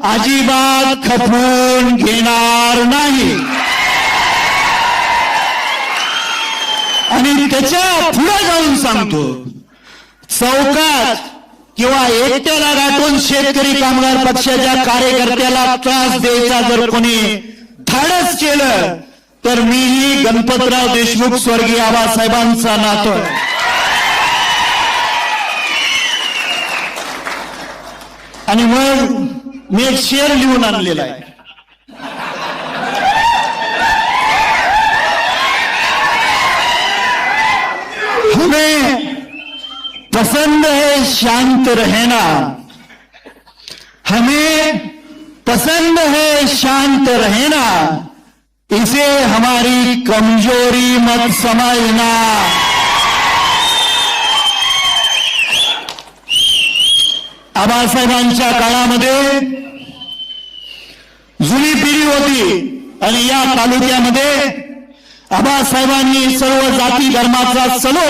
अजिबात खपवून घेणार नाही। आणि त्याच्या पुढे जाऊन सांगतो, चौकात किंवा एकट्याला गाठून शेतकरी कामगार पक्षाच्या कार्यकर्त्याला त्रास द्यायचा जर कोणी धाडस केलं तर मीही गणपतराव देशमुख स्वर्गीय आबासाहेबांचा नातू आहे। आणि मग मी एक शेर लिहून आणलेला आहे, हमें पसंद है शांत रहना, हमें पसंद है शांत रहना, इसे हमारी कमजोरी मत समझना। आबासाहेबांच्या काळामध्ये जुनी पिढी होती आणि या तालुक्यामध्ये आबासाहेबांनी सर्व जाती धर्माचा सलोखा